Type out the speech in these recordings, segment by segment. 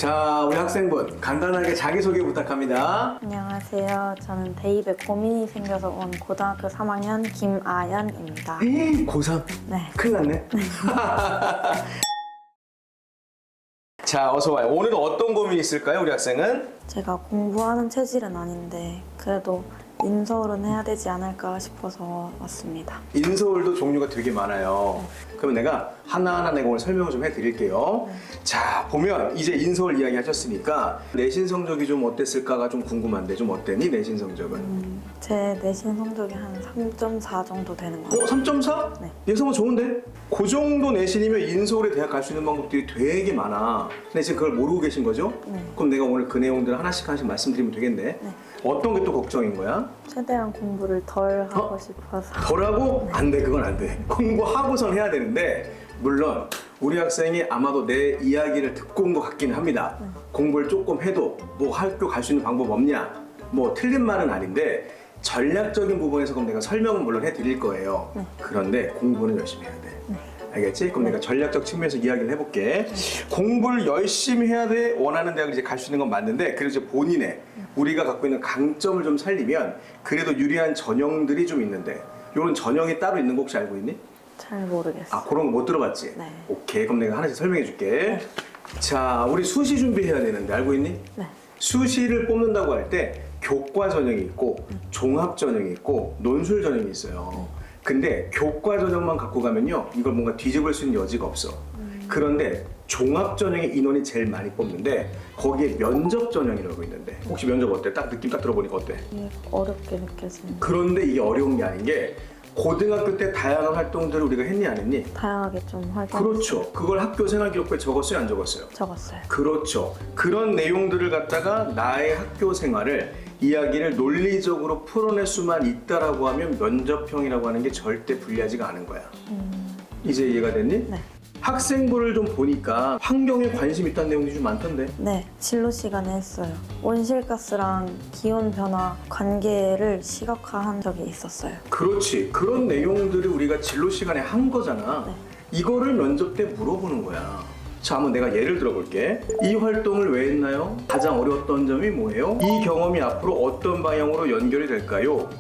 자, 우리 학생분 간단하게 자기소개 부탁합니다. 안녕하세요. 저는 대입에 고민이 생겨서 온 고등학교 3학년 김아연입니다. 고3? 네. 큰일 났네. 자, 어서 와요. 오늘은 어떤 고민이 있을까요, 우리 학생은? 제가 공부하는 체질은 아닌데 그래도 인서울은 해야 되지 않을까 싶어서 왔습니다. 인서울도 종류가 되게 많아요. 그러면 내가 하나하나 내가 오늘 설명을 좀 해드릴게요. 자, 보면 이제 인서울 이야기 하셨으니까 내신 성적이 좀 어땠을까가 좀 궁금한데 좀 어땠니, 내신 성적은? 제 내신 성적이 한 3.4 정도 되는 것 같아요. 3.4? 네. 예상은 좋은데? 그 정도 내신이면 인서울에 대학 갈 수 있는 방법들이 되게 많아. 근데 지금 그걸 모르고 계신 거죠? 네. 그럼 내가 오늘 그 내용들을 하나씩 말씀드리면 되겠네. 네. 어떤 게 또 걱정인 거야? 최대한 공부를 덜 하고 싶어서. 덜하고? 안 돼, 그건 안 돼. 공부하고선 해야 되는데, 물론 우리 학생이 아마도 내 이야기를 듣고 온 것 같기는 합니다. 공부를 조금 해도 뭐 학교 갈 수 있는 방법 없냐? 뭐 틀린 말은 아닌데 전략적인 부분에서 그럼 내가 설명은 물론 해드릴 거예요. 그런데 공부는 열심히 해야 돼. 알겠지? 그럼 내가 전략적 측면에서 이야기를 해볼게. 공부를 열심히 해야 돼. 원하는 대학을 이제 갈 수 있는 건 맞는데, 그래서 이제 본인의 우리가 갖고 있는 강점을 좀 살리면 그래도 유리한 전형들이 좀 있는데, 이런 전형이 따로 있는 거 혹시 알고 있니? 잘 모르겠어요. 아, 그런 거 못 들어봤지? 네. 오케이, 그럼 내가 하나씩 설명해 줄게. 자, 우리 수시 준비해야 되는데 알고 있니? 네. 수시를 뽑는다고 할 때 교과 전형이 있고 종합 전형이 있고 논술 전형이 있어요. 근데 교과 전형만 갖고 가면요, 이걸 뭔가 뒤집을 수 있는 여지가 없어. 그런데 종합 전형의 인원이 제일 많이 뽑는데 거기에 면접 전형이라고 있는데, 혹시 면접 어때? 딱 느낌 딱 들어보니까 어때? 이게 어렵게 느껴지는. 그런데 이게 어려운 게 아닌 게, 고등학교 때 다양한 활동들을 우리가 했니 안 했니? 다양하게 좀 활동. 그렇죠. 그걸 학교 생활 기록부에 적었어요, 안 적었어요? 적었어요. 그렇죠. 그런 내용들을 갖다가 나의 학교 생활을 이야기를 논리적으로 풀어낼 수만 있다라고 하면 면접형이라고 하는 게 절대 불리하지가 않은 거야. 이제 이해가 됐니? 네. 학생부를 좀 보니까 환경에 관심 있다는 내용이 좀 많던데. 네, 진로 시간에 했어요. 온실가스랑 기온 변화 관계를 시각화한 적이 있었어요. 그렇지. 그런 내용들을 우리가 진로 시간에 한 거잖아. 네. 이거를 면접 때 물어보는 거야. 자, 한번 내가 예를 들어볼게. 이 활동을 왜 했나요? 가장 어려웠던 점이 뭐예요? 이 경험이 앞으로 어떤 방향으로 연결이 될까요?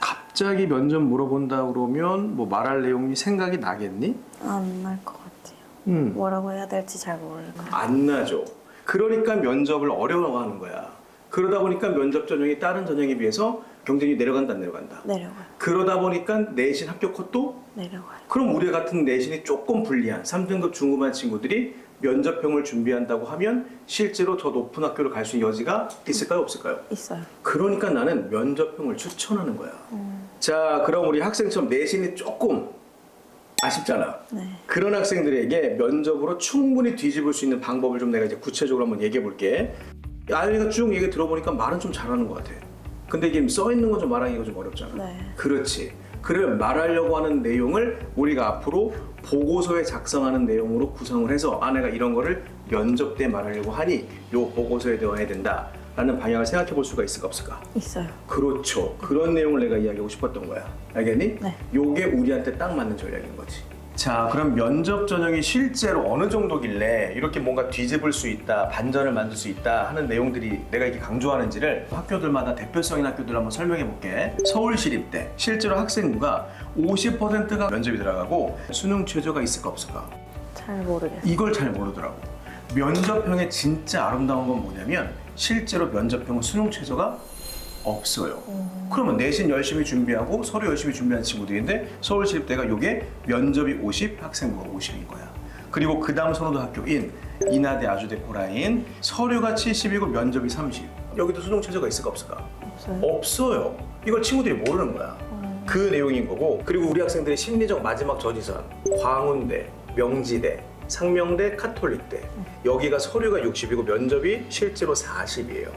갑자기 면접 물어본다 그러면 뭐 말할 내용이 생각이 나겠니? 안 날 것 같아요. 음. 뭐라고 해야 될지 잘 모르고. 안 나죠. 그러니까 면접을 어려워하는 거야. 그러다 보니까 면접 전형이 다른 전형에 비해서 경쟁이 내려간다, 안 내려간다. 내려가요. 그러다 보니까 내신 합격 컷도, 내려가요. 그럼 우리 같은 내신이 조금 불리한 3등급 중후반 친구들이 면접형을 준비한다고 하면 실제로 더 높은 학교를 갈 수 있는 여지가 있을까요, 없을까요? 있어요. 그러니까 나는 면접형을 추천하는 거야. 자, 그럼 우리 학생처럼 내신이 조금 아쉽잖아. 네. 그런 학생들에게 면접으로 충분히 뒤집을 수 있는 방법을 좀 내가 이제 구체적으로 한번 얘기해 볼게. 아이가 쭉 얘기 들어보니까 말은 좀 잘하는 것 같아. 근데 이게 써 있는 건 좀 말하기가 좀 어렵잖아. 네. 그렇지. 그러면 말하려고 하는 내용을 우리가 앞으로 보고서에 작성하는 내용으로 구성을 해서, 아, 내가 이런 거를 면접 때 말하려고 하니 요 보고서에 넣어야 된다 라는 방향을 생각해 볼 수가 있을까 없을까? 있어요. 그렇죠. 그런 내용을 내가 이야기하고 싶었던 거야. 알겠니? 네. 요게 우리한테 딱 맞는 전략인 거지. 자, 그럼 면접 전형이 실제로 어느 정도길래 이렇게 뭔가 뒤집을 수 있다, 반전을 만들 수 있다 하는 내용들이 내가 이렇게 강조하는지를 학교들마다 대표성인 학교들 한번 설명해 볼게. 서울시립대 실제로 학생부가 50%가 면접이 들어가고 수능 최저가 있을까 없을까? 잘 모르겠어요. 이걸 잘 모르더라고. 면접형의 진짜 아름다운 건 뭐냐면 실제로 면접형은 수능 최저가 없어요. 그러면 내신 열심히 준비하고 서류 열심히 준비한 친구들인데 서울시립대가 요게 면접이 50, 학생부가 50인 거야. 그리고 그 다음 선호도 학교인 인하대, 아주대, 고라인 서류가 70이고 면접이 30. 여기도 수능 최저가 있을까 없을까? 없어요. 없어요. 이걸 친구들이 모르는 거야. 그 내용인 거고, 그리고 우리 학생들의 심리적 마지막 저지선 광운대, 명지대, 상명대, 카톨릭대 여기가 서류가 60이고 면접이 실제로 40이에요.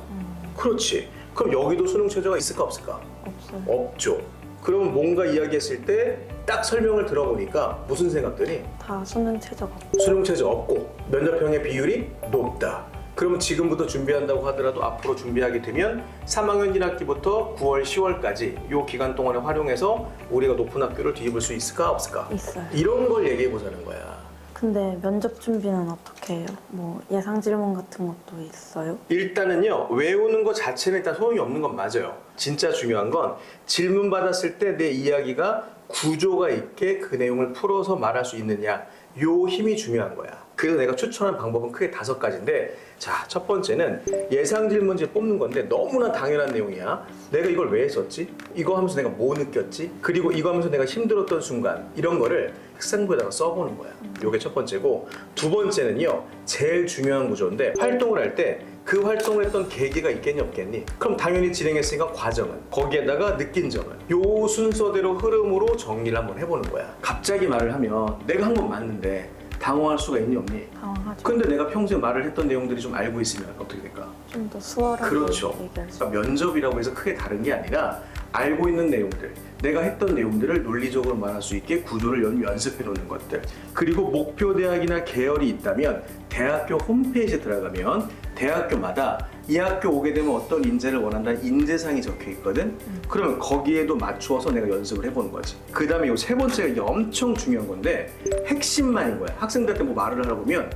그렇지. 그럼 여기도 수능 최저가 있을까 없을까? 없어요. 없죠. 그러면 뭔가 이야기했을 때 딱 설명을 들어보니까 무슨 생각들이? 다 수능 최저가 없어요. 수능 최저 없고 면접형의 비율이 높다. 그러면 지금부터 준비한다고 하더라도 앞으로 준비하게 되면 3학년 1학기부터 9월, 10월까지 이 기간 동안에 활용해서 우리가 높은 학교를 뒤집을 수 있을까 없을까? 있어요. 이런 걸 얘기해 보자는 거야. 근데 면접 준비는 어떻게 해요? 뭐 예상 질문 같은 것도 있어요? 일단은요, 외우는 것 자체는 일단 소용이 없는 건 맞아요. 진짜 중요한 건 질문 받았을 때 내 이야기가 구조가 있게 그 내용을 풀어서 말할 수 있느냐, 요 힘이 중요한 거야. 그래서 내가 추천한 방법은 크게 5가지인데, 자, 첫 번째는 예상 질문지 뽑는 건데 너무나 당연한 내용이야. 내가 이걸 왜 했었지? 이거 하면서 내가 뭐 느꼈지? 그리고 이거 하면서 내가 힘들었던 순간, 이런 거를 학생부에다가 써보는 거야. 요게 첫 번째고, 두 번째는요, 제일 중요한 구조인데, 활동을 할 때 그 활동을 했던 계기가 있겠니 없겠니? 그럼 당연히 진행했으니까 과정은, 거기에다가 느낀 점은, 요 순서대로 흐름으로 정리를 한번 해보는 거야. 갑자기 말을 하면 내가 한 건 맞는데 당황할 수가 있니 없니? 당황하죠. 근데 내가 평소에 말을 했던 내용들이 좀 알고 있으면 어떻게 될까? 좀 더 수월하게 그렇죠. 얘기할 수 그러니까 면접이라고 해서 크게 다른 게 아니라 알고 있는 내용들, 내가 했던 내용들을 논리적으로 말할 수 있게 구조를 연습해 놓는 것들. 그리고 목표 대학이나 계열이 있다면 대학교 홈페이지에 들어가면 대학교마다 이 학교 오게 되면 어떤 인재를 원한다는 인재상이 적혀 있거든. 그러면 거기에도 맞추어서 내가 연습을 해보는 거지. 그 다음에 이 세 번째가 이게 엄청 중요한 건데 핵심만인 거야. 학생들한테 뭐 말을 하다 보면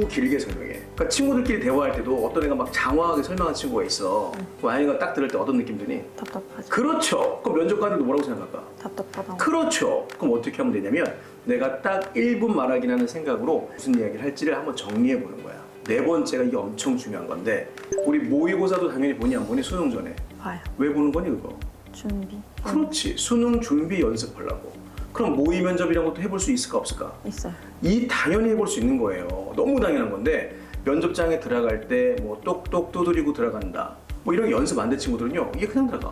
길게 설명해. 그러니까 친구들끼리 대화할 때도 어떤 애가 막 장황하게 설명한 친구가 있어. 그럼 아이가 딱 들을 때 어떤 느낌 드니? 답답하죠. 그렇죠. 그럼 면접관들도 뭐라고 생각할까? 답답하다고. 그렇죠. 그럼 어떻게 하면 되냐면 내가 딱 1분 말하기라는 생각으로 무슨 이야기를 할지를 한번 정리해 보는 거야. 네 번째가 이게 엄청 중요한 건데, 우리 모의고사도 당연히 보니 안 보니? 수능 전에 봐요. 왜 보는 거니 그거? 준비. 그렇지. 수능 준비 연습하려고. 그럼 모의 면접이란 것도 해볼 수 있을까 없을까? 있어요. 이 당연히 해볼 수 있는 거예요. 너무 당연한 건데, 면접장에 들어갈 때 뭐 똑똑 두드리고 들어간다, 뭐 이런 게 연습 안 된 친구들은요, 이게 그냥 들어가.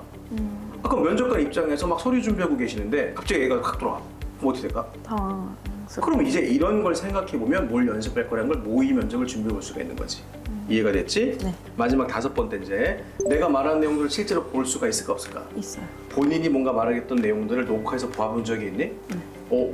아까 면접관 입장에서 막 서류 준비하고 계시는데 갑자기 애가 확 들어와. 그럼 어떻게 될까? 당황스럽고. 그럼 이제 이런 걸 생각해 보면 뭘 연습할 거라는 걸 모의 면접을 준비해 볼 수가 있는 거지. 이해가 됐지? 네. 마지막 5번째, 내가 말하는 내용들을 실제로 볼 수가 있을까 없을까? 있어요. 본인이 뭔가 말하겠던 내용들을 녹화해서 봐본 적이 있니?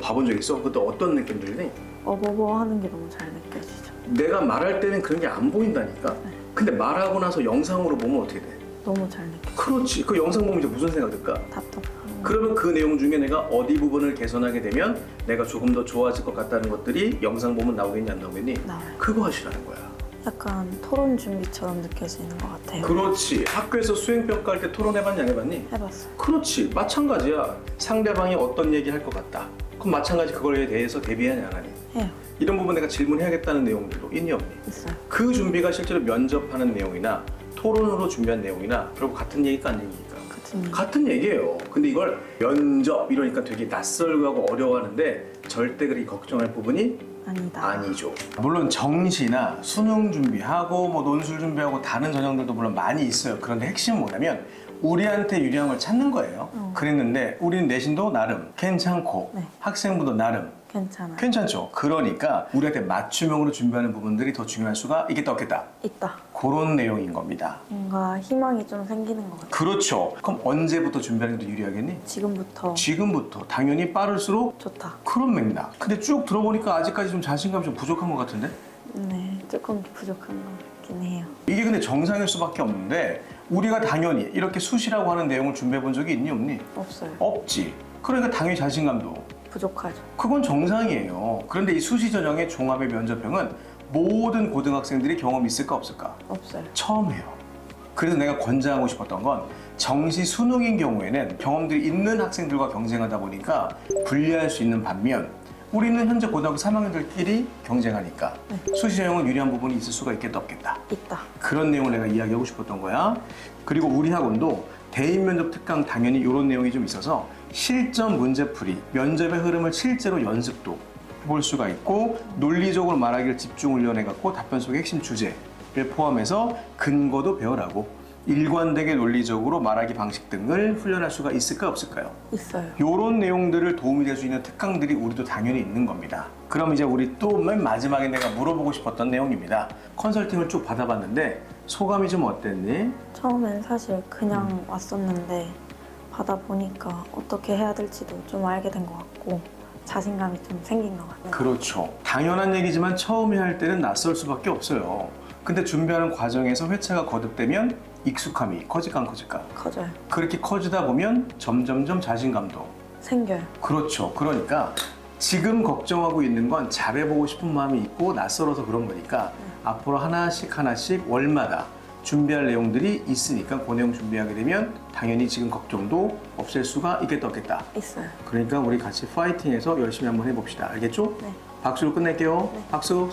봐본 적 있어? 그때 어떤 느낌 들니? 어버버 하는 게 너무 잘 느껴지죠. 내가 말할 때는 그런 게 안 보인다니까? 근데 말하고 나서 영상으로 보면 어떻게 돼? 너무 잘 느껴. 그렇지. 그 영상 보면 이제 무슨 생각 들까? 답답한. 그러면 그 내용 중에 내가 어디 부분을 개선하게 되면 내가 조금 더 좋아질 것 같다는 것들이 영상 보면 나오겠니 안 나오겠니? 나와요. 그거 하시라는 거야. 약간 토론 준비처럼 느껴지는 것 같아요. 그렇지. 학교에서 수행평가할 때 토론해봤니 안 해봤니? 해봤어요. 그렇지. 마찬가지야. 상대방이 어떤 얘기 할 것 같다. 그럼 마찬가지 그거에 대해서 대비하니 안 하니? 해요. 이런 부분 내가 질문해야겠다는 내용들도 있니 없니? 있어요. 그 준비가 실제로 면접하는 내용이나 토론으로 준비한 내용이나 결국 같은 얘기가 안 얘기니까. 같은 얘기예요. 근데 이걸 면접 이러니까 되게 낯설고 하고 어려워하는데 절대 그리 걱정할 부분이 아니다. 아니죠. 물론 정시나 수능 준비하고 뭐 논술 준비하고 다른 전형들도 물론 많이 있어요. 그런데 핵심은 뭐냐면 우리한테 유리한 걸 찾는 거예요. 그랬는데 우리는 내신도 나름 괜찮고 네. 학생부도 나름 괜찮아요. 괜찮죠. 그러니까 우리한테 맞춤형으로 준비하는 부분들이 더 중요할 수가 있겠다 없겠다. 있다. 그런 내용인 겁니다. 뭔가 희망이 좀 생기는 것 같아요. 그렇죠. 그럼 언제부터 준비하는 게 더 유리하겠니? 지금부터 지금부터. 당연히 빠를수록 좋다. 그런 맥락. 근데 쭉 들어보니까 아직까지 좀 자신감이 좀 부족한 것 같은데? 네, 조금 부족한 것 같긴 해요. 이게 근데 정상일 수밖에 없는데 우리가 당연히 이렇게 수시라고 하는 내용을 준비해 본 적이 있니 없니? 없어요. 없지. 그러니까 당연히 자신감도. 부족하죠. 그건 정상이에요. 그런데 이 수시 전형의 종합의 면접형은 모든 고등학생들이 경험이 있을까 없을까? 없어요. 처음 해요. 그래서 내가 권장하고 싶었던 건 정시 수능인 경우에는 경험들이 있는 학생들과 경쟁하다 보니까 불리할 수 있는 반면 우리는 현재 고등학교 3학년들끼리 경쟁하니까 수시 전형은 유리한 부분이 있을 수가 있겠다 없겠다. 있다. 그런 내용을 내가 이야기하고 싶었던 거야. 그리고 우리 학원도 대인 면접 특강 당연히 이런 내용이 좀 있어서 실전 문제풀이, 면접의 흐름을 실제로 연습도 해볼 수가 있고 논리적으로 말하기를 집중 훈련해갖고 답변 속의 핵심 주제를 포함해서 근거도 배우라고 일관되게 논리적으로 말하기 방식 등을 훈련할 수가 있을까 없을까요? 있어요. 이런 내용들을 도움이 될 수 있는 특강들이 우리도 당연히 있는 겁니다. 그럼 이제 우리 또 맨 마지막에 내가 물어보고 싶었던 내용입니다. 컨설팅을 쭉 받아봤는데 소감이 좀 어땠니? 처음엔 사실 그냥 왔었는데 받아보니까 어떻게 해야 될지도 좀 알게 된 것 같고 자신감이 좀 생긴 것 같아요. 그렇죠. 당연한 얘기지만 처음에 할 때는 낯설 수밖에 없어요. 근데 준비하는 과정에서 회차가 거듭되면 익숙함이 커질까 안 커질까? 커져요. 그렇게 커지다 보면 점점점 자신감도 생겨요. 그렇죠. 그러니까 지금 걱정하고 있는 건 잘해보고 싶은 마음이 있고 낯설어서 그런 거니까 앞으로 하나씩 월마다 준비할 내용들이 있으니까 그 내용 준비하게 되면 당연히 지금 걱정도 없앨 수가 있겠다 없겠다. 있어요. 그러니까 우리 같이 파이팅해서 열심히 한번 해봅시다. 알겠죠? 네. 박수로 끝낼게요. 박수.